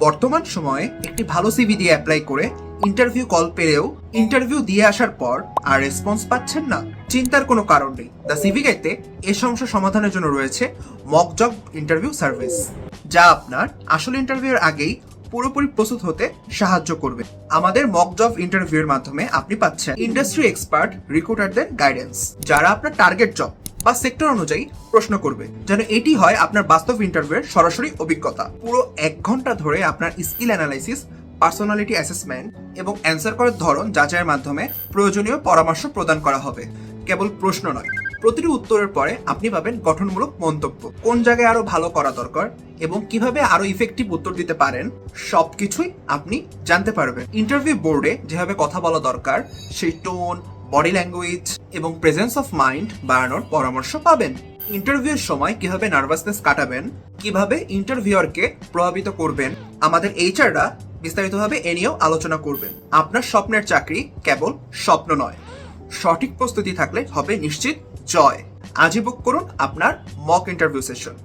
বর্তমান সময়ে একটি ভালো সিভি দিয়ে অ্যাপ্লাই করে ইন্টারভিউ কল পেলেও ইন্টারভিউ দিয়ে আসার পর আর রেসপন্স পাচ্ছেন না, চিন্তার কোনো কারণ নেই। দ্য সিভি গাইডে এই সমস্যা সমাধানের জন্য রয়েছে মক জব ইন্টারভিউ সার্ভিস, যা আপনার আসল ইন্টারভিউর আগেই পুরোপুরি প্রস্তুত হতে সাহায্য করবে। আমাদের মক জব ইন্টারভিউর মাধ্যমে আপনি পাচ্ছেন ইন্ডাস্ট্রি এক্সপার্ট রিক্রুটারদের গাইডেন্স, যারা আপনার টার্গেট জব বা সেক্টর অনুযায়ী প্রশ্ন করবে, যেন এটি হয় আপনার বাস্তব ইন্টারভিউয়ের সরাসরি অভিজ্ঞতা। পুরো 1 ঘন্টা ধরে আপনার স্কিল অ্যানালাইসিস, পার্সোনালিটি অ্যাসেসমেন্ট এবং অ্যান্সার করার ধরন যাচাইয়ের মাধ্যমে প্রয়োজনীয় পরামর্শ প্রদান করা হবে। কেবল প্রশ্ন নয়, প্রতিটি উত্তরের পরে আপনি পাবেন গঠনমূলক মন্তব্য, কোন জায়গায় আরো ভালো করা দরকার এবং কিভাবে আরো ইফেক্টিভ উত্তর দিতে পারেন, সবকিছুই আপনি জানতে পারবেন। ইন্টারভিউ বোর্ডে যেভাবে কথা বলা দরকার সেই টোন, বডি ল্যাঙ্গুয়েজ এবং প্রেজেন্স অফ মাইন্ড বাড়ানোর পরামর্শ পাবেন। ইন্টারভিউর সময় কিভাবে নার্ভাসনেস কাটাবেন, কিভাবে ইন্টারভিউয়ারকে প্রভাবিত করবেন, আমাদের এইচআররা বিস্তারিতভাবে এ নিয়েও আলোচনা করবেন। আপনার স্বপ্নের চাকরি কেবল স্বপ্ন নয়, সঠিক প্রস্তুতি থাকলে হবে নিশ্চিত জয়। আজই বুক করুন আপনার মক ইন্টারভিউ সেশন।